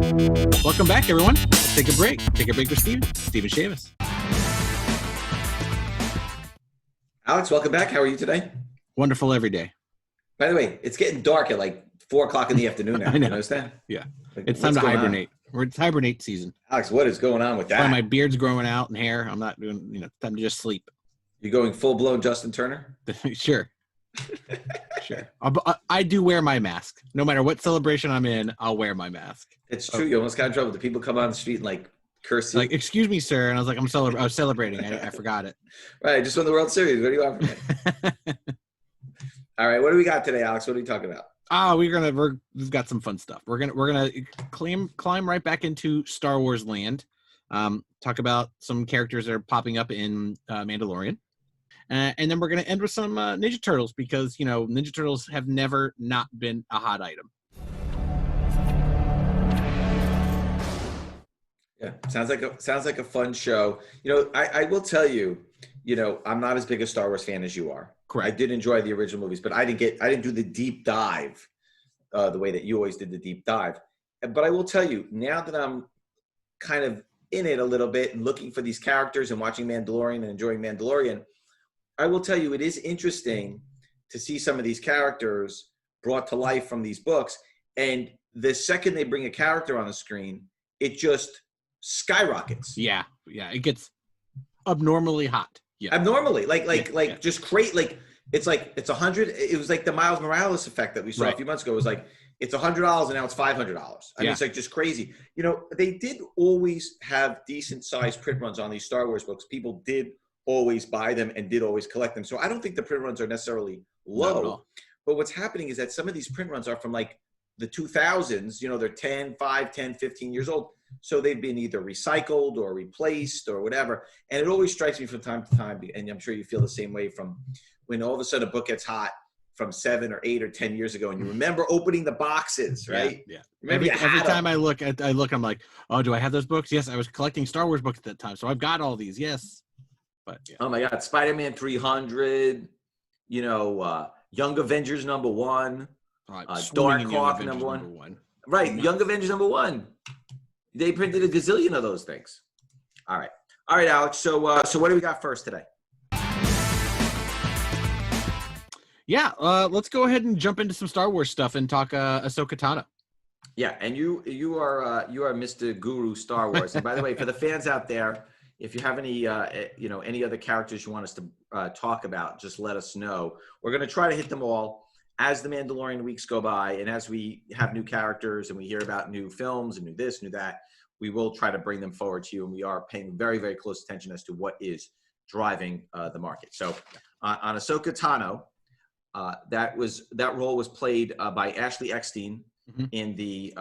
Welcome back, everyone. Let's take a break. Take a break with Stephen Shamus. Alex, welcome back. How are you today? Wonderful every day. By the way, it's getting dark at like 4 o'clock in the afternoon now. I know. You understand? Yeah. Like, It's time to hibernate. It's hibernate season. Alex, what is going on with that? That's why my beard's growing out and hair. I'm not doing, it's time to just sleep. You going full-blown Justin Turner? Sure. Sure. I do wear my mask. No matter what celebration I'm in, I'll wear my mask. It's true. You almost got in trouble. The people come on the street and like curse you. Like, excuse me, sir. And I was like, I was celebrating. I forgot it. Right. I just won the World Series. What do you want from me? All right. What do we got today, Alex? What are we talking about? We've got some fun stuff. We're gonna climb right back into Star Wars land. Talk about some characters that are popping up in Mandalorian. And then we're going to end with some Ninja Turtles because, Ninja Turtles have never not been a hot item. Yeah, sounds like a fun show. I will tell you, I'm not as big a Star Wars fan as you are. Correct. I did enjoy the original movies, but I didn't do the deep dive the way that you always did the deep dive. But I will tell you, now that I'm kind of in it a little bit and looking for these characters and watching Mandalorian and enjoying Mandalorian, I will tell you, it is interesting to see some of these characters brought to life from these books. And the second they bring a character on the screen, it just skyrockets. Yeah. It gets abnormally hot. Yeah. Abnormally. Just great. Like, it's 100. It was like the Miles Morales effect that we saw a few months ago. It was like, it's $100 and now it's $500. I mean, it's like just crazy. They did always have decent sized print runs on these Star Wars books. People did always buy them and did always collect them. So I don't think the print runs are necessarily low. But what's happening is that some of these print runs are from like the 2000s. They're 5, 10, 15 years old. So they've been either recycled or replaced or whatever. And it always strikes me from time to time, and I'm sure you feel the same way, from when all of a sudden a book gets hot from 7 or 8 or 10 years ago, and you remember opening the boxes, right? Yeah. Every time I look, I'm like, oh, do I have those books? Yes, I was collecting Star Wars books at that time, so I've got all these. Yes. But, yeah. Oh my God, Spider-Man 300, Young Avengers #1, Dark Hawk #1. Right, nice. Young Avengers #1. They printed a gazillion of those things. All right, Alex. So what do we got first today? Yeah, let's go ahead and jump into some Star Wars stuff and talk Ahsoka Tano. Yeah, and you are Mr. Guru Star Wars. And by the way, for the fans out there, if you have any other characters you want us to talk about, just let us know. We're going to try to hit them all as the Mandalorian weeks go by, and as we have new characters and we hear about new films and new this, new that, we will try to bring them forward to you. And we are paying very, very close attention as to what is driving the market. So on Ahsoka Tano, that role was played by Ashley Eckstein in the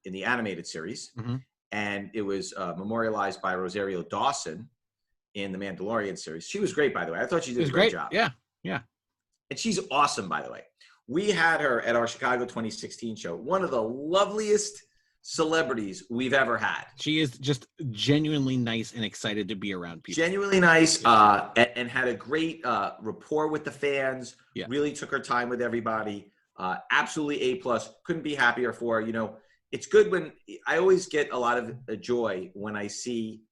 animated series. Mm-hmm. And it was memorialized by Rosario Dawson in the Mandalorian series. She was great, by the way. I thought she did a great job. Yeah. And she's awesome, by the way. We had her at our Chicago 2016 show. One of the loveliest celebrities we've ever had. She is just genuinely nice and excited to be around people. Genuinely nice, and had a great rapport with the fans. Yeah. Really took her time with everybody. Absolutely A+. Couldn't be happier for her. It's good when I always get a lot of joy when I see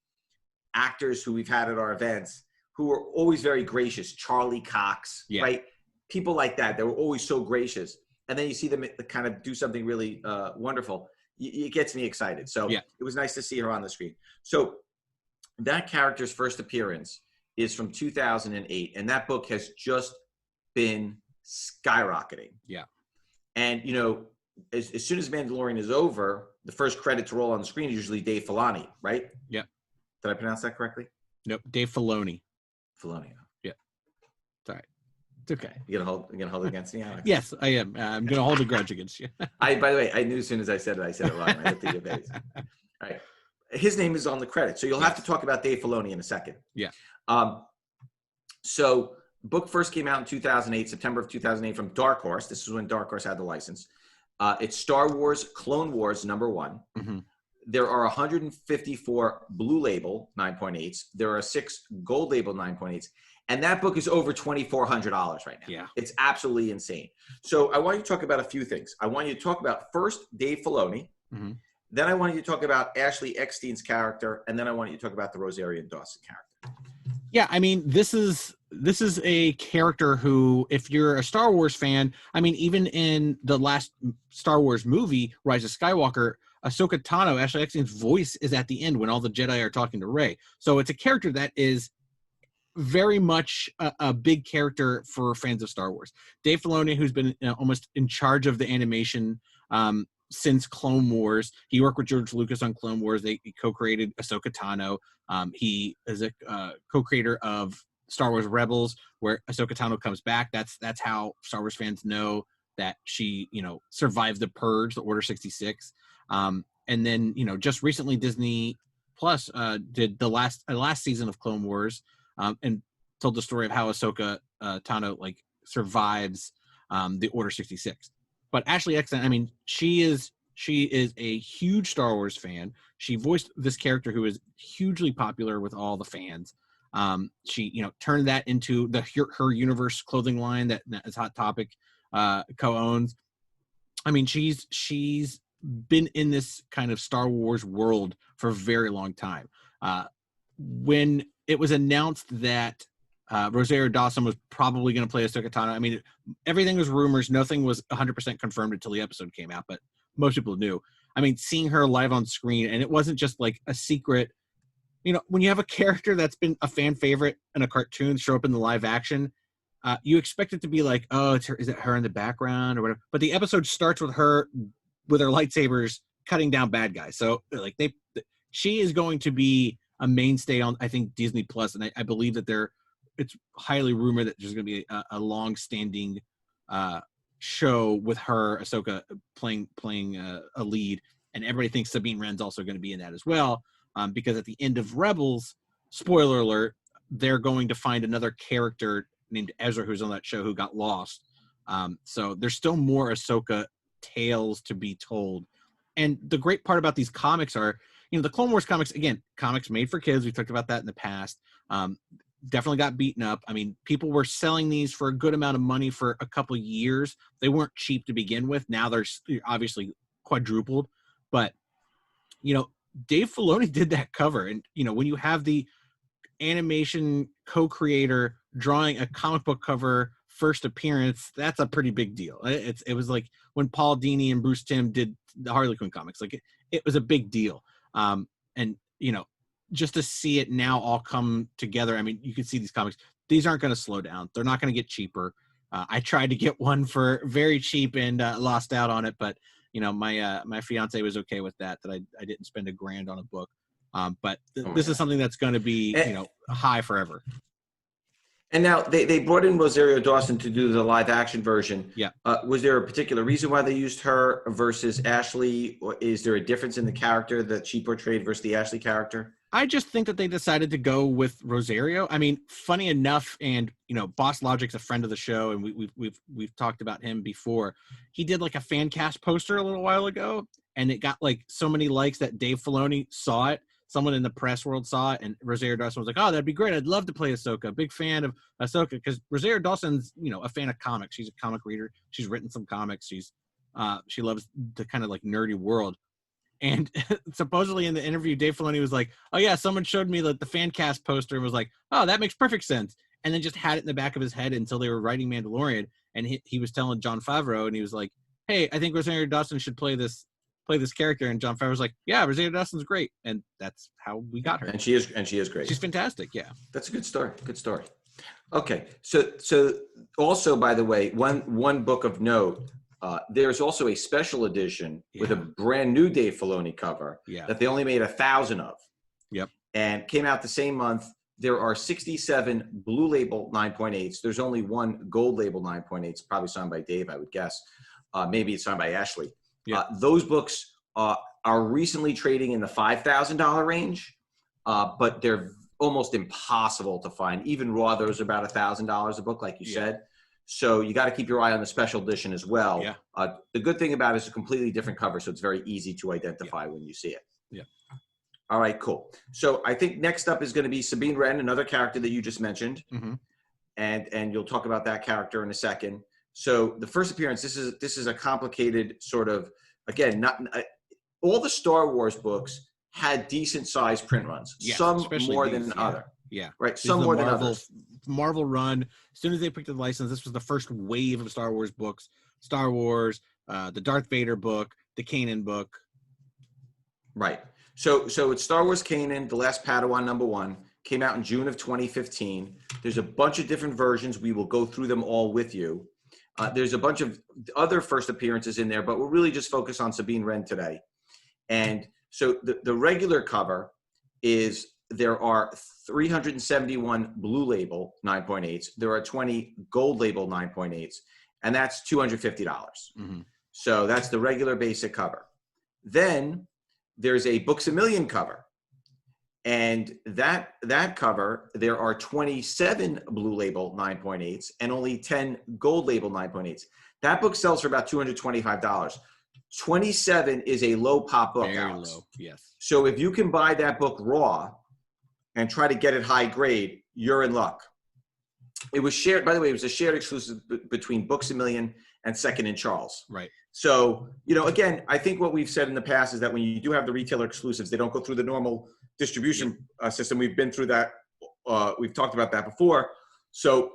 actors who we've had at our events who are always very gracious. Charlie Cox, right? People like that. They were always so gracious. And then you see them kind of do something really wonderful. It gets me excited. So It was nice to see her on the screen. So that character's first appearance is from 2008. And that book has just been skyrocketing. Yeah. And, as soon as Mandalorian is over, the first credit to roll on the screen is usually Dave Filoni, right? Yeah. Did I pronounce that correctly? Nope. Dave Filoni. Filoni. Yeah. It's all right. It's okay. You gonna hold it against me, Alex? Yes, I am. I'm gonna hold a grudge against you. By the way, I knew as soon as I said it wrong. I looked at your face. All right. His name is on the credit, so you'll have to talk about Dave Filoni in a second. Yeah. So book first came out in 2008, September of 2008, from Dark Horse. This is when Dark Horse had the license. It's Star Wars Clone Wars #1. Mm-hmm. There are 154 blue label 9.8s. There are 6 gold label 9.8s. And that book is over $2,400 right now. Yeah. It's absolutely insane. So I want you to talk about a few things. I want you to talk about first Dave Filoni, mm-hmm. Then I wanted you to talk about Ashley Eckstein's character, and then I wanted you to talk about the Rosario Dawson character. Yeah, I mean, this is a character who, if you're a Star Wars fan, I mean, even in the last Star Wars movie, Rise of Skywalker, Ahsoka Tano, Ashley Eckstein's voice is at the end when all the Jedi are talking to Rey. So it's a character that is very much a big character for fans of Star Wars. Dave Filoni, who's been almost in charge of the animation since Clone Wars. He worked with George Lucas on Clone Wars. They co-created Ahsoka Tano. He is a co-creator of Star Wars Rebels, where Ahsoka Tano comes back. That's how Star Wars fans know that she, survived the Purge, the Order 66. And then, just recently Disney Plus did the last season of Clone Wars, and told the story of how Ahsoka Tano survives the Order 66. But Ashley Eckstein, I mean, she is a huge Star Wars fan. She voiced this character who is hugely popular with all the fans. She, turned that into her Universe clothing line that is Hot Topic co-owns. I mean, she's been in this kind of Star Wars world for a very long time. When it was announced that Rosario Dawson was probably going to play Ahsoka Tano, I mean, everything was rumors. Nothing was 100% confirmed until the episode came out, but most people knew. I mean, seeing her live on screen, and it wasn't just like a secret. When you have a character that's been a fan favorite in a cartoon show up in the live action, you expect it to be like, oh, is it her in the background or whatever? But the episode starts with her with her lightsabers cutting down bad guys. So she is going to be a mainstay on, I think, Disney Plus, and I believe that it's highly rumored that there's going to be a long-standing show with her, Ahsoka, playing a lead, and everybody thinks Sabine Wren's also going to be in that as well, because at the end of Rebels, spoiler alert, they're going to find another character named Ezra who's on that show who got lost. So there's still more Ahsoka tales to be told. And the great part about these comics are, the Clone Wars comics, again, comics made for kids. We've talked about that in the past. Definitely got beaten up. I mean, people were selling these for a good amount of money for a couple of years. They weren't cheap to begin with. Now they're obviously quadrupled. But, Dave Filoni did that cover. And, when you have the animation co-creator drawing a comic book cover first appearance, that's a pretty big deal. It was like when Paul Dini and Bruce Timm did the Harley Quinn comics. It was a big deal. And just to see it now all come together. I mean, you can see these comics. These aren't going to slow down. They're not going to get cheaper. I tried to get one for very cheap and lost out on it. But my fiance was okay with that I didn't spend $1,000 on a book. But this is something that's going to be high forever. And now they brought in Rosario Dawson to do the live action version. Yeah. Was there a particular reason why they used her versus Ashley? Or is there a difference in the character that she portrayed versus the Ashley character? I just think that they decided to go with Rosario. I mean, funny enough, and Boss Logic's a friend of the show, and we've talked about him before. He did like a fan cast poster a little while ago, and it got like so many likes that Dave Filoni saw it. Someone in the press world saw it, and Rosario Dawson was like, "Oh, that'd be great. I'd love to play Ahsoka. Big fan of Ahsoka," because Rosario Dawson's a fan of comics. She's a comic reader. She's written some comics. She loves the kind of like nerdy world. And supposedly in the interview, Dave Filoni was like, "Oh yeah, someone showed me the fan cast poster and was like, oh, that makes perfect sense," and then just had it in the back of his head until they were writing Mandalorian, and he was telling Jon Favreau, and he was like, "Hey, I think Rosario Dawson should play this character," and Jon Favreau was like, "Yeah, Rosario Dawson's great," and that's how we got her. And she is great. She's fantastic. Yeah, that's a good story. Good story. Okay, so also, by the way, one book of note. There's also a special edition with a brand new Dave Filoni cover that they only made 1,000 of. Yep. And came out the same month. There are 67 blue label 9.8s. There's only one gold label 9.8s, probably signed by Dave, I would guess. Maybe it's signed by Ashley. Yep. Those books are recently trading in the $5,000 range, but they're almost impossible to find. Even raw, those are about $1,000 a book, like you said. So you got to keep your eye on the special edition as well. Yeah. The good thing about it is a completely different cover, so it's very easy to identify when you see it. Yeah. All right, cool. So I think next up is going to be Sabine Wren, another character that you just mentioned, and you'll talk about that character in a second. So the first appearance, this is a complicated sort of, again, all the Star Wars books had decent sized print runs. Yes, Some especially more these, than other. Yeah. Right. This Some is more the than others. Marvel run. As soon as they picked up the license, this was the first wave of Star Wars books. Star Wars, the Darth Vader book, the Kanan book. Right. So it's Star Wars Kanan, The Last Padawan #1, came out in June of 2015. There's a bunch of different versions. We will go through them all with you. There's a bunch of other first appearances in there, but we'll really just focus on Sabine Wren today. And so the regular cover is, there are 371 blue label 9.8s. There are 20 gold label 9.8s, and that's $250. Mm-hmm. So that's the regular basic cover. Then there's a Books A Million cover. And that cover, there are 27 blue label 9.8s and only 10 gold label 9.8s. That book sells for about $225. 27 is a low pop book. Very Alex. low, yes. So if you can buy that book raw and try to get it high grade, you're in luck. It was shared, by the way, it was a shared exclusive between Books A Million and Second and Charles. Right. So, again, I think what we've said in the past is that when you do have the retailer exclusives, they don't go through the normal distribution system. We've been through that. We've talked about that before. So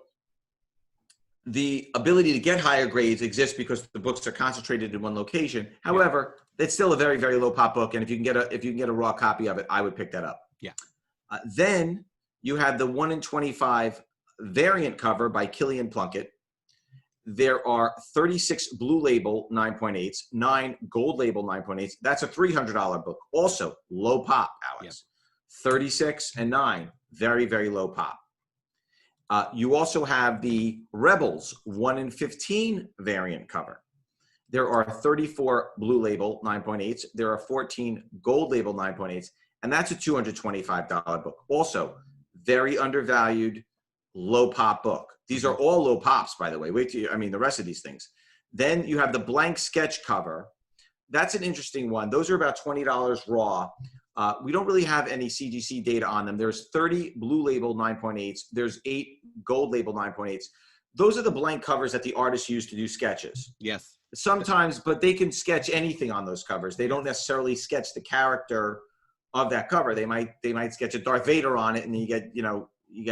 the ability to get higher grades exists because the books are concentrated in one location. However, it's still a very, very low pop book. And if you can get a raw copy of it, I would pick that up. Yeah. Then you have the 1 in 25 variant cover by Killian Plunkett. There are 36 blue label 9.8s, 9 gold label 9.8s. That's a $300 book. Also low pop, Alex. Yep. 36 and 9, very, very low pop. You also have the Rebels 1 in 15 variant cover. There are 34 blue label 9.8s. There are 14 gold label 9.8s, and that's a $225 book. Also, very undervalued, low pop book. These are all low pops, by the way. The rest of these things. Then you have the blank sketch cover. That's an interesting one. Those are about $20 raw. We don't really have any CGC data on them. There's 30 blue label 9.8s. There's 8 gold label 9.8s. Those are the blank covers that the artists use to do sketches. Yes. Sometimes, but they can sketch anything on those covers. They don't necessarily sketch the character of that cover. They might sketch a Darth Vader on it, and you get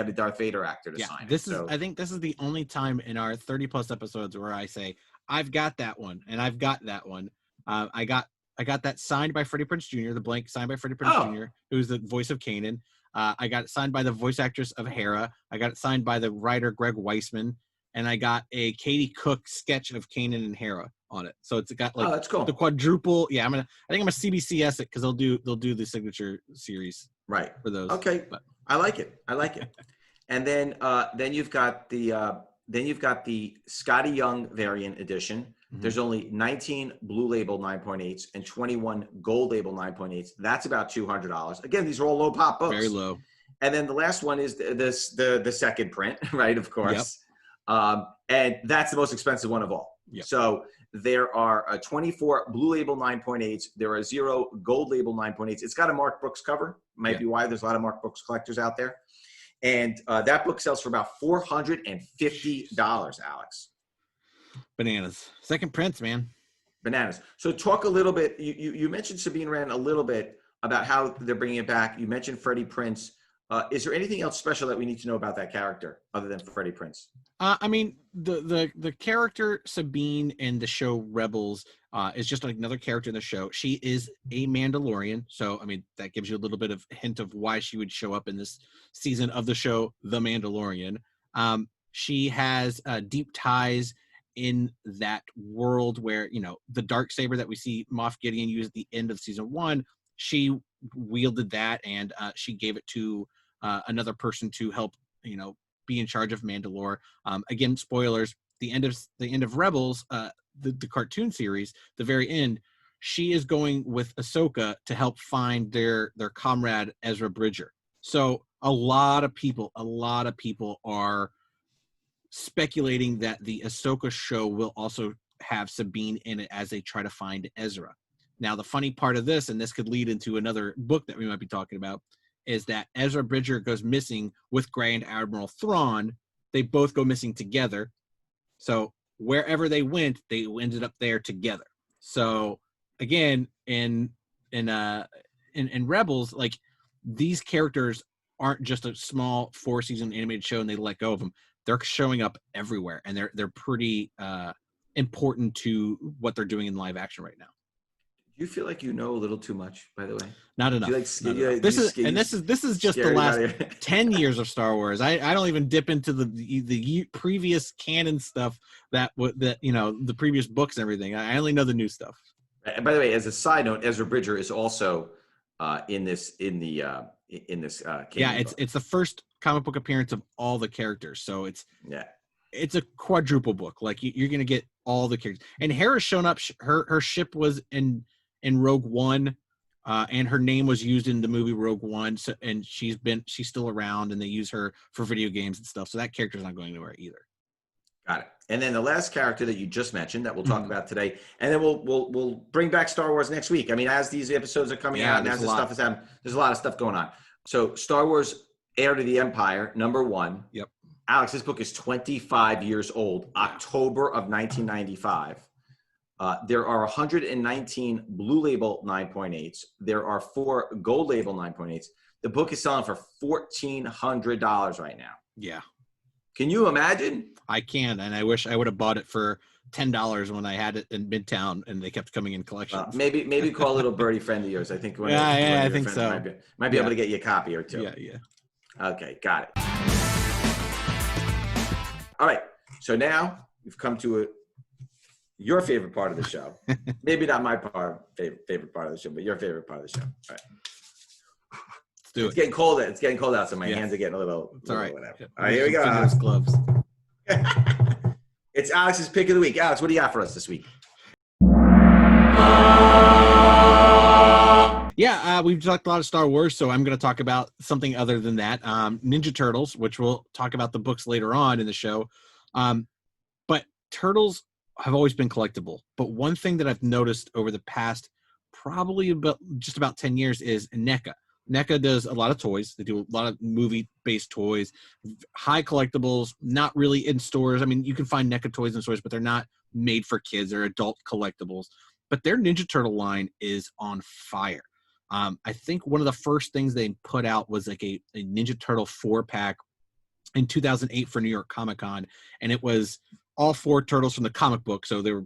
a Darth Vader actor to sign it. I think this is the only time in our 30 plus episodes where I say, I've got that one and I've got that one. I got that signed by Freddie Prinze Jr., the blank signed by Freddie Prinze Jr., who's the voice of Kanan. I got it signed by the voice actress of Hera. I got it signed by the writer Greg Weisman, and I got a Katie Cook sketch of Kanan and Hera on it. So it's got that's cool. The quadruple. Yeah, I think I'm a CBCS it because they'll do the signature series for those. Okay, but I like it. And then you've got the Scotty Young variant edition. Mm-hmm. There's only 19 blue label 9.8s and 21 gold label 9.8s. That's about $200. Again, these are all low pop books. Very low. And then the last one is the second print, right? Of course. Yep. And that's the most expensive one of all. Yep. So there are 24 blue label 9.8s. There are 0 gold label 9.8s. It's got a Mark Brooks cover. Might be why there's a lot of Mark Brooks collectors out there. And that book sells for about $450, Alex. Bananas. Second prints, man. Bananas. So talk a little bit. You mentioned Sabine Wren a little bit about how they're bringing it back. You mentioned Freddie Prinze. Is there anything else special that we need to know about that character other than Freddie Prinze? The character Sabine in the show Rebels is just another character in the show. She is a Mandalorian, so that gives you a little bit of hint of why she would show up in this season of the show, The Mandalorian. She has deep ties in that world where the Darksaber that we see Moff Gideon use at the end of season 1. She wielded that, and she gave it to another person to help be in charge of Mandalore. Again, spoilers, the end of Rebels, the cartoon series, the very end, she is going with Ahsoka to help find their comrade Ezra Bridger. So a lot of people are speculating that the Ahsoka show will also have Sabine in it as they try to find Ezra. Now, the funny part of this, and this could lead into another book that we might be talking about, is that Ezra Bridger goes missing with Grand Admiral Thrawn. They both go missing together. So wherever they went, they ended up there together. So again, in in Rebels, like these characters aren't just a small 4-season animated show and they let go of them. They're showing up everywhere, and they're pretty important to what they're doing in live action right now. Do you feel like you know a little too much, by the way? Not enough. Not enough. This is just the last 10 years of Star Wars. I don't even dip into the previous canon stuff that the previous books and everything. I only know the new stuff. And by the way, as a side note, Ezra Bridger is also in this canon it's the first comic book appearance of all the characters. So it's a quadruple book. Like you're gonna get all the characters. And Hera's shown up. Her ship was in Rogue One, and her name was used in the movie Rogue One. So, and she's still around, and they use her for video games and stuff. So that character's not going anywhere either. Got it. And then the last character that you just mentioned that we'll talk about today, and then we'll bring back Star Wars next week. I mean, as these episodes are coming out and as this stuff is happening, there's a lot of stuff going on. So Star Wars Heir to the Empire, #1. Yep. Alex, this book is 25 years old, October of 1995. There are 119 Blue Label 9.8s. There are 4 Gold Label 9.8s. The book is selling for $1,400 right now. Yeah. Can you imagine? I can, and I wish I would have bought it for $10 when I had it in Midtown, and they kept coming in collections. Maybe call a little birdie friend of yours. I think. I think so. Might be able to get you a copy or two. Yeah. Okay, got it. All right. So now we've come to your favorite part of the show. Maybe not my favorite part of the show, but your favorite part of the show. All right. Let's do it. It's getting cold. It's getting cold out, so my hands are getting a little. It's all right. Whatever. All right, here we go. Alex. Gloves. It's Alex's pick of the week. Alex, what do you got for us this week? Yeah, we've talked a lot of Star Wars, so I'm going to talk about something other than that. Ninja Turtles, which we'll talk about the books later on in the show. But Turtles have always been collectible. But one thing that I've noticed over the past probably about 10 years is Neca. Neca does a lot of toys. They do a lot of movie-based toys, high collectibles, not really in stores. I mean, you can find Neca toys in stores, but they're not made for kids. They're adult collectibles. But their Ninja Turtle line is on fire. I think one of the first things they put out was like a Ninja Turtle 4-pack in 2008 for New York Comic Con, and it was all 4 turtles from the comic book, so they were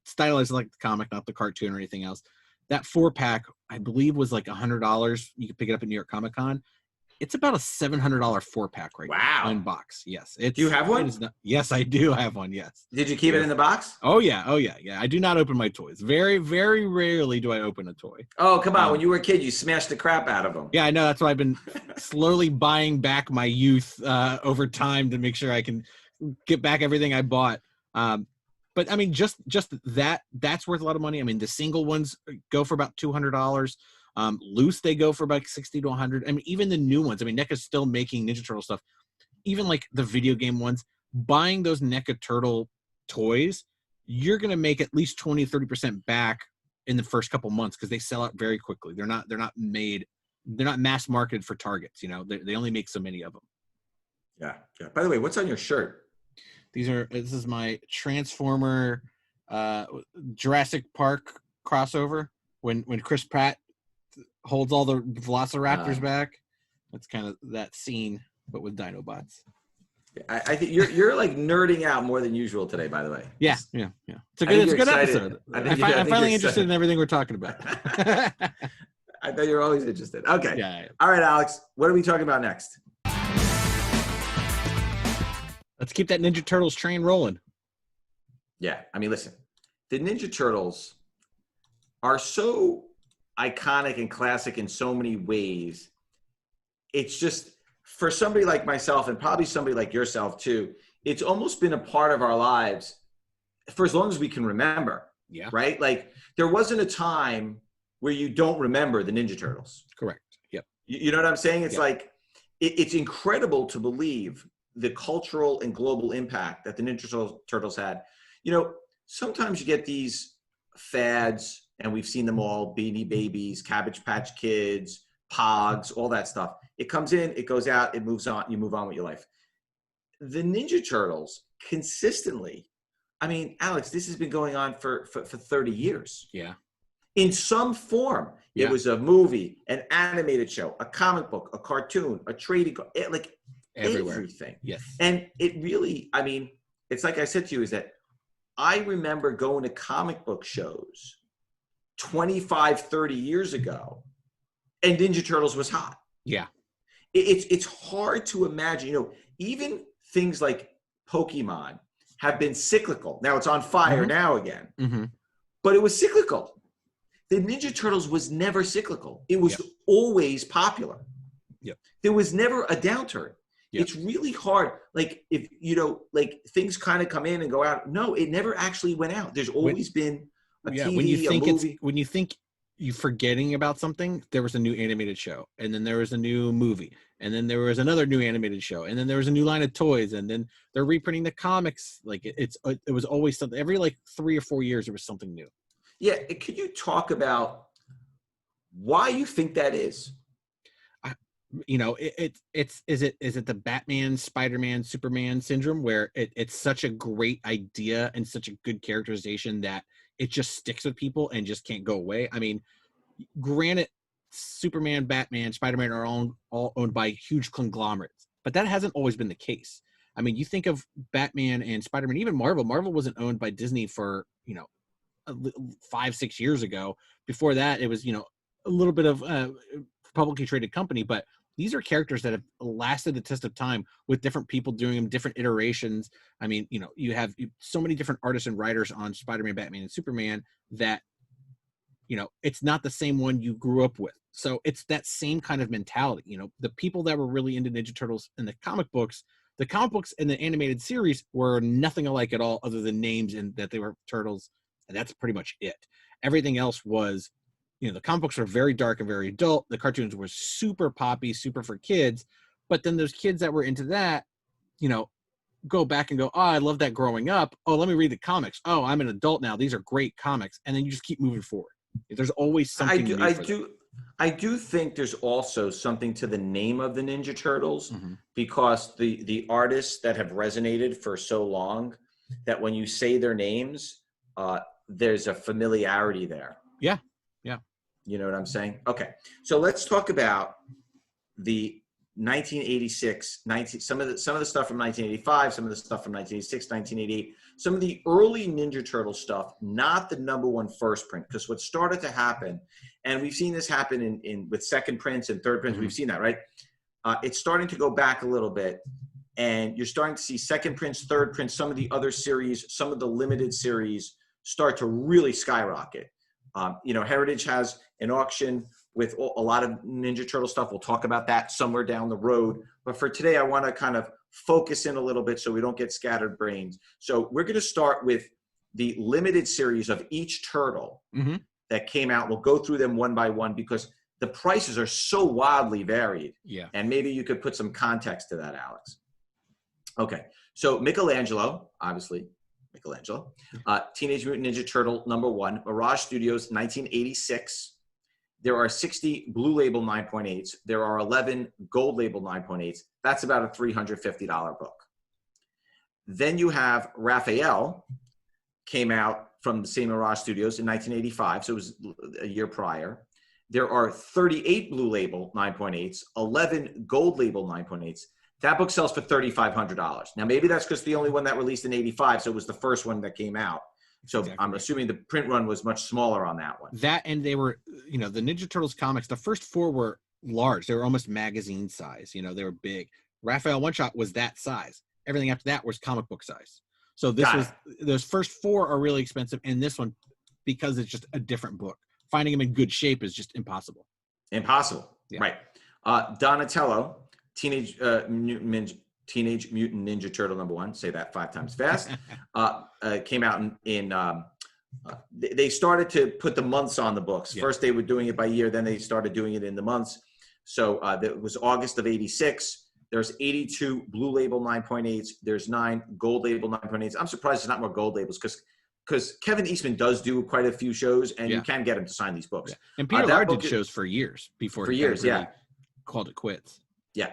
stylized like the comic, not the cartoon or anything else. That 4-pack, I believe, was like $100. You could pick it up at New York Comic Con. It's about a $700 4-pack right now in box. Yes. Do you have one? Yes, I do have one. Yes. Did you keep it in the box? Oh yeah. I do not open my toys. Very, very rarely do I open a toy. Oh, come on. When you were a kid, you smashed the crap out of them. Yeah, I know. That's why I've been slowly buying back my youth over time to make sure I can get back everything I bought. But I mean, just that's worth a lot of money. I mean, the single ones go for about $200. Loose, they go for about 60 to 100. I mean, even the new ones. I mean, NECA's still making Ninja Turtle stuff. Even like the video game ones, buying those NECA Turtle toys, you're going to make at least 20, 30% back in the first couple months because they sell out very quickly. They're not mass marketed for Targets. You know, they only make so many of them. Yeah. By the way, what's on your shirt? This is my Transformer Jurassic Park crossover when Chris Pratt holds all the velociraptors back. That's kind of that scene, but with Dinobots. I think you're like nerding out more than usual today, by the way. Yeah. It's a good episode. I'm finally interested in everything we're talking about. I bet you're always interested. Okay. Yeah. All right, Alex. What are we talking about next? Let's keep that Ninja Turtles train rolling. Yeah. I mean, listen, the Ninja Turtles are so iconic and classic in so many ways. It's just, for somebody like myself and probably somebody like yourself too, it's almost been a part of our lives for as long as we can remember. Yeah. Right? Like there wasn't a time where you don't remember the Ninja Turtles. Correct. Yep. You know what I'm saying? It's like, it's incredible to believe the cultural and global impact that the Ninja Turtles had. You know, sometimes you get these fads, and we've seen them all, Beanie Babies, Cabbage Patch Kids, Pogs, all that stuff. It comes in, it goes out, it moves on, you move on with your life. The Ninja Turtles consistently, I mean, Alex, this has been going on for 30 years. Yeah. in some form. Yeah. It was a movie, an animated show, a comic book, a cartoon, a trading card, like Everywhere. everything. Yes. And it really, I mean, it's like I said to you, is that I remember going to comic book shows 25, 30 years ago, and Ninja Turtles was hot. Yeah. It's hard to imagine, you know, even things like Pokemon have been cyclical. Now it's on fire now again, but it was cyclical. The Ninja Turtles was never cyclical. It was always popular. Yep. There was never a downturn. Yep. It's really hard. Like if, you know, like things kind of come in and go out. No, it never actually went out. There's always been a TV, when you think a movie. when you think you're forgetting about something, there was a new animated show, and then there was a new movie, and then there was another new animated show, and then there was a new line of toys, and then they're reprinting the comics. Like it was always something. Every like 3 or 4 years, there was something new. Yeah, could you talk about why you think that is? You know, is it the Batman, Spider-Man, Superman syndrome, where it's such a great idea and such a good characterization that it just sticks with people and just can't go away? I mean, granted, Superman, Batman, Spider-Man are all owned by huge conglomerates, but that hasn't always been the case. I mean, you think of Batman and Spider-Man, even Marvel. Marvel wasn't owned by Disney for, you know, 5-6 years ago. Before that, it was, you know, a little bit of publicly traded company, but these are characters that have lasted the test of time with different people doing them, different iterations. I mean, you know, you have so many different artists and writers on Spider-Man, Batman, and Superman that, you know, it's not the same one you grew up with. So it's that same kind of mentality. You know, the people that were really into Ninja Turtles in the comic books and the animated series were nothing alike at all, other than names and that they were turtles. And that's pretty much it. Everything else was, you know, the comic books were very dark and very adult. The cartoons were super poppy, super for kids. But then those kids that were into that, you know, go back and go, oh, I love that growing up. Oh, let me read the comics. Oh, I'm an adult now. These are great comics. And then you just keep moving forward. There's always something new for them. I do think there's also something to the name of the Ninja Turtles, because the artists that have resonated for so long, that when you say their names, there's a familiarity there. Yeah. You know what I'm saying? Okay. So let's talk about the 1986, some of the stuff from 1985, some of the stuff from 1986, 1988, some of the early Ninja Turtle stuff, not the #1 first print, because what started to happen, and we've seen this happen in with second prints and third prints, we've seen that, right? It's starting to go back a little bit, and you're starting to see second prints, third prints, some of the other series, some of the limited series start to really skyrocket. You know, Heritage has an auction with a lot of Ninja Turtle stuff. We'll talk about that somewhere down the road. But for today, I want to kind of focus in a little bit so we don't get scattered brains. So we're going to start with the limited series of each turtle that came out. We'll go through them one by one because the prices are so wildly varied. Yeah. And maybe you could put some context to that, Alex. Okay. So Michelangelo, obviously. Teenage Mutant Ninja Turtle #1, Mirage Studios, 1986. There are 60 Blue Label 9.8s. There are 11 Gold Label 9.8s. That's about a $350 book. Then you have Raphael, came out from the same Mirage Studios in 1985, so it was a year prior. There are 38 Blue Label 9.8s, 11 Gold Label 9.8s. That book sells for $3,500. Now, maybe that's because the only one that released in 85, so it was the first one that came out. So exactly. I'm assuming the print run was much smaller on that one. That, and they were, you know, the Ninja Turtles comics, the first 4 were large. They were almost magazine size. You know, they were big. Raphael One Shot was that size. Everything after that was comic book size. So those first 4 are really expensive. And this one, because it's just a different book, finding them in good shape is just impossible. Impossible. Yeah. Right. Donatello, Teenage Mutant Ninja Turtle #1, say that 5 times fast, came out they started to put the months on the books. Yeah. First they were doing it by year, then they started doing it in the months. So that was August of 86. There's 82 Blue Label 9.8s. There's 9 Gold Label 9.8s. I'm surprised there's not more Gold Labels because Kevin Eastman does do quite a few shows, and you can get him to sign these books. Yeah. And Peter Laird did shows for years before he really called it quits. Yeah.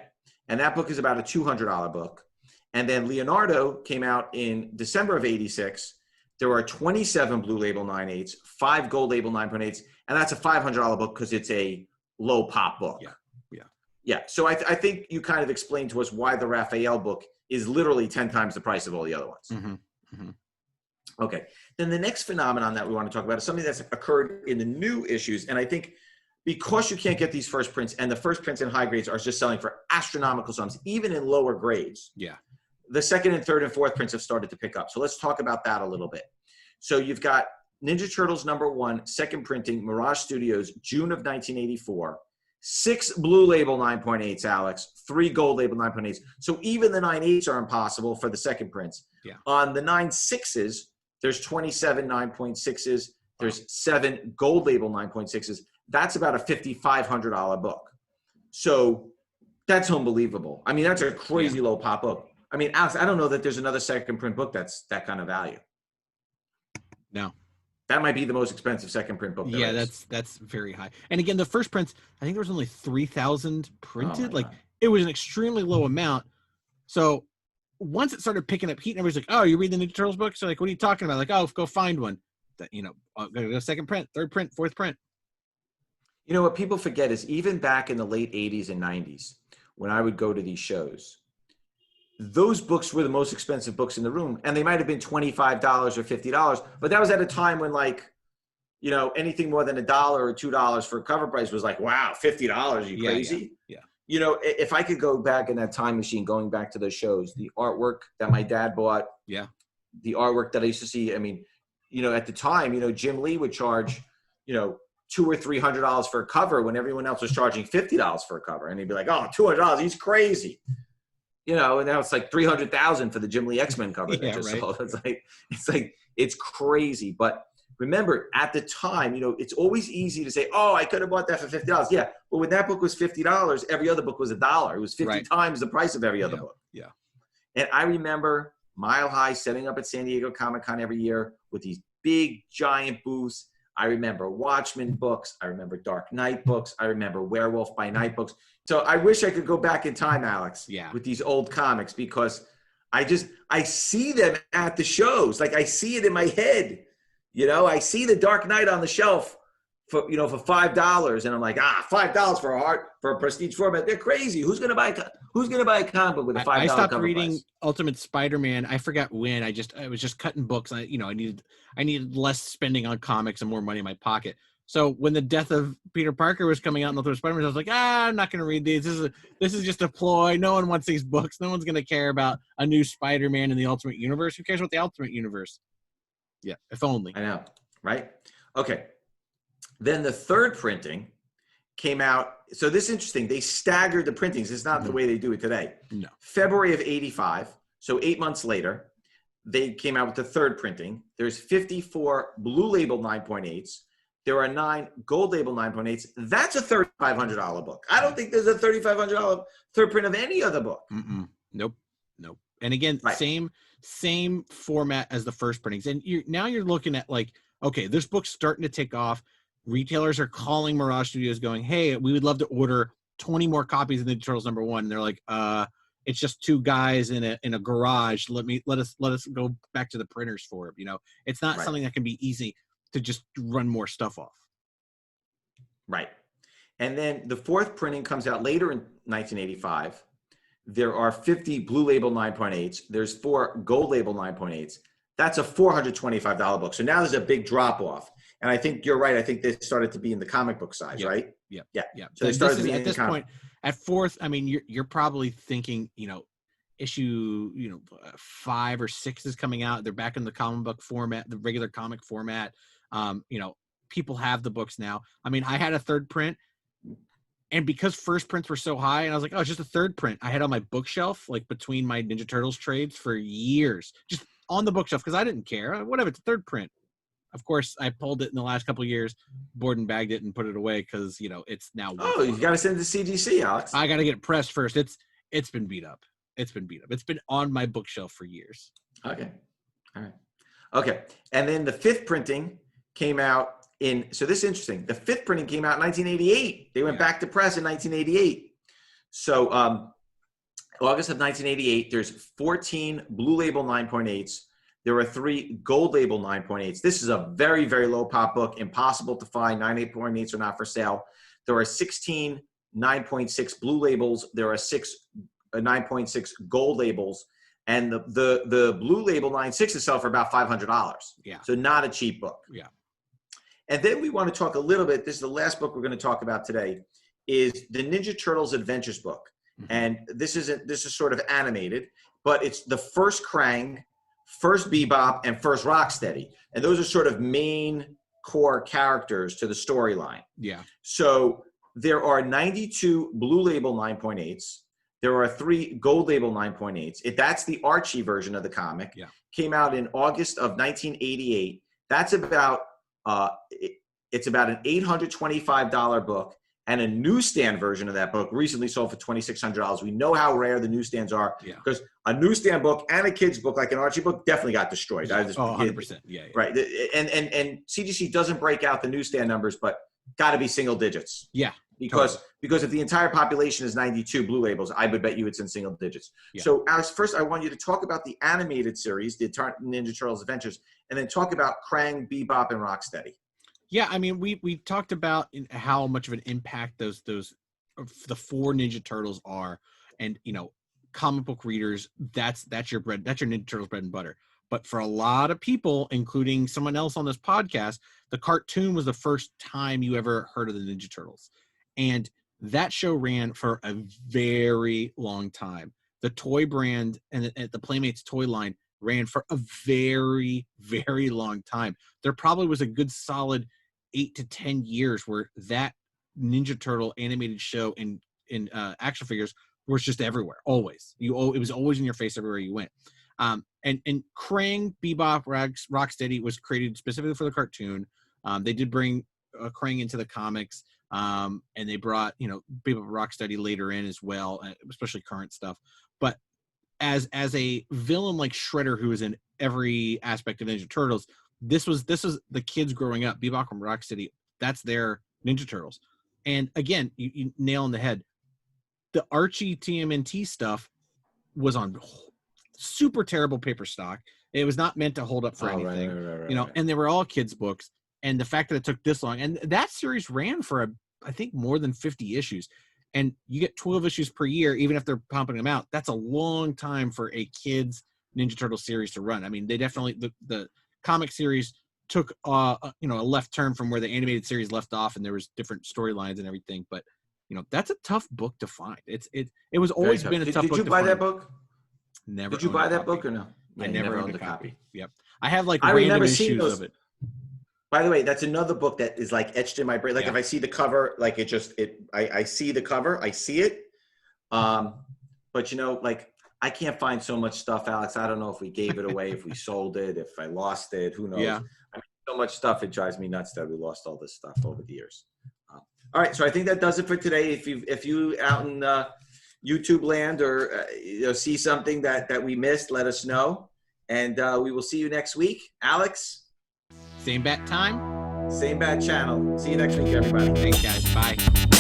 And that book is about a $200 book. And then Leonardo came out in December of 86. There are 27 Blue Label 9.8s, 5 Gold Label 9.8s, and that's a $500 book because it's a low pop book. Yeah. Yeah. So I think you kind of explained to us why the Raphael book is literally 10 times the price of all the other ones. Mm-hmm. Mm-hmm. Okay. Then the next phenomenon that we want to talk about is something that's occurred in the new issues. And I think because you can't get these first prints, and the first prints in high grades are just selling for astronomical sums, even in lower grades. Yeah. The second and third and fourth prints have started to pick up. So let's talk about that a little bit. So you've got Ninja Turtles #1, second printing, Mirage Studios, June of 1984. 6 Blue Label 9.8s, Alex. 3 Gold Label 9.8s. So even the 9.8s are impossible for the second prints. Yeah. On the 9.6s, there's 27 9.6s. There's 7 Gold Label 9.6s. That's about a $5,500 book. So that's unbelievable. I mean, that's a crazy low pop book. I mean, Alex, I don't know that there's another second print book that's that kind of value. No. That might be the most expensive second print book. Yeah, that's very high. And again, the first prints, I think there was only 3,000 printed. God. It was an extremely low amount. So once it started picking up heat, and everybody's like, "Oh, you read the Ninja Turtles book?" So like, what are you talking about? Like, "Oh, go find one." That go second print, third print, fourth print. You know what people forget is even back in the late 80s and 90s, when I would go to these shows, those books were the most expensive books in the room, and they might have been $25 or $50, but that was at a time when, like, you know, anything more than $1 or $2 for a cover price was like, wow, $50, you crazy? Yeah. You know, if I could go back in that time machine, going back to those shows, the artwork that my dad bought, the artwork that I used to see, I mean, you know, at the time, you know, Jim Lee would charge, you know, $200 or $300 for a cover when everyone else was charging $50 for a cover, and he'd be like, "Oh, $200, he's crazy." You know, and now it's like $300,000 for the Jim Lee X-Men cover. Sold. It's crazy. But remember, at the time, you know, it's always easy to say, "Oh, I could have bought that for $50." Yeah, but when that book was $50, every other book was $1. It was 50 times the price of every other book. Yeah. And I remember Mile High setting up at San Diego Comic-Con every year with these big, giant booths. I remember Watchmen books. I remember Dark Knight books. I remember Werewolf by Night books. So I wish I could go back in time, Alex, with these old comics, because I see them at the shows. Like, I see it in my head. You know, I see the Dark Knight on the shelf for $5, and I'm like, $5 for a prestige format. They're crazy. Who's gonna buy a comic book with a $5 I stopped cover reading price? Ultimate Spider-Man. I forgot when. I was just cutting books. I needed less spending on comics and more money in my pocket. So when the death of Peter Parker was coming out in Ultimate Spider-Man, I was like, I'm not going to read these. This is just a ploy. No one wants these books. No one's going to care about a new Spider-Man in the Ultimate Universe. Who cares about the Ultimate Universe? Yeah, if only. I know, right? Okay. Then the third printing came out. So this is interesting. They staggered the printings. It's not the way they do it today. No. February of 85. So 8 months later, they came out with the third printing. There's 54 Blue Label 9.8s. There are 9 Gold Label 9.8s. That's a $3,500 book. I don't think there's a $3,500 third print of any other book. Nope. And again, same format as the first printings. And you're looking at like, okay, this book's starting to take off. Retailers are calling Mirage Studios going, "Hey, we would love to order 20 more copies of Ninja Turtles #1." And they're like, it's just 2 guys in a garage. Let us go back to the printers for it. You know, it's not something that can be easy to just run more stuff off. Right. And then the fourth printing comes out later in 1985. There are 50 Blue Label 9.8s. There's 4 Gold Label 9.8s. That's a $425 book. So now there's a big drop off. And I think you're right. I think they started to be in the comic book size, right? Yeah. So they started to be at this point. At fourth, I mean, you're probably thinking, issue 5 or 6 is coming out. They're back in the comic book format, the regular comic format. People have the books now. I mean, I had a third print, and because first prints were so high, and I was like, oh, it's just a third print. I had on my bookshelf, like between my Ninja Turtles trades for years, just on the bookshelf, because I didn't care. Whatever, it's a third print. Of course, I pulled it in the last couple of years, board and bagged it, and put it away because it's now. Oh, you got to send it to CGC, Alex. I got to get it pressed first. It's been beat up. It's been on my bookshelf for years. Okay, all right, okay. And then the fifth printing came out so this is interesting. The fifth printing came out in 1988. They went back to press in 1988. So August of 1988, there's 14 Blue Label 9.8s. There are 3 gold label 9.8s. This is a very, very low pop book, impossible to find. 9.8s are not for sale. There are 16 9.6 blue labels. There are 6 9.6 gold labels. And the blue label 9.6 sell for about $500. Yeah. So not a cheap book. Yeah. And then we want to talk a little bit, this is the last book we're going to talk about today, is the Ninja Turtles Adventures book. Mm-hmm. And this is sort of animated, but it's the first Krang, first Bebop, and first Rocksteady. And those are sort of main core characters to the storyline. Yeah. So there are 92 blue label 9.8s. There are 3 gold label 9.8s. That's the Archie version of the comic. Yeah. Came out in August of 1988. That's about it's about an $825 book, and a newsstand version of that book recently sold for $2,600. We know how rare the newsstands are, because a newsstand book and a kid's book, like an Archie book, definitely got destroyed. Yeah. 100%. Yeah. Right. And CGC doesn't break out the newsstand numbers, but got to be single digits. Yeah. Because if the entire population is 92 blue labels, I would bet you it's in single digits. Yeah. So Alex, first I want you to talk about the animated series, the Ninja Turtles Adventures, and then talk about Krang, Bebop, and Rocksteady. Yeah, I mean, we talked about how much of an impact the 4 Ninja Turtles are, and comic book readers, that's your Ninja Turtles bread and butter. But for a lot of people, including someone else on this podcast, the cartoon was the first time you ever heard of the Ninja Turtles. And that show ran for a very long time. The toy brand and the Playmates toy line ran for a very, very long time. There probably was a good solid 8 to 10 years where that Ninja Turtle animated show in action figures was just everywhere, always. It was always in your face everywhere you went. And Krang, Bebop, Rocksteady was created specifically for the cartoon. They did bring Krang into the comics, and they brought Bebop, Rocksteady later in as well, especially current stuff. But as a villain like Shredder, who is in every aspect of Ninja Turtles, this was the kids growing up. Bebop and Rocksteady, that's their Ninja Turtles. And again, you nail on the head. The Archie TMNT stuff was on super terrible paper stock. It was not meant to hold up for anything, right. And they were all kids' books. And the fact that it took this long, and that series ran for I think more than 50 issues, and you get 12 issues per year, even if they're pumping them out. That's a long time for a kids Ninja Turtle series to run. I mean, they definitely the comic series took a left turn from where the animated series left off, and there was different storylines and everything. But that's a tough book to find. It was always been a tough book. Did you buy that book? Never. Did you buy that book or no? I never owned a copy. Yep. I have like I random issues of it. By the way, that's another book that is like etched in my brain. Like if I see the cover, like I see the cover, I see it. But like I can't find so much stuff, Alex. I don't know if we gave it away, if we sold it, if I lost it, who knows? Yeah. I mean, so much stuff. It drives me nuts that we lost all this stuff over the years. All right. So I think that does it for today. If you out in YouTube land or see something that we missed, let us know. And we will see you next week. Alex? Same bat time. Same bad channel. See you next week, everybody. Thanks, guys. Bye.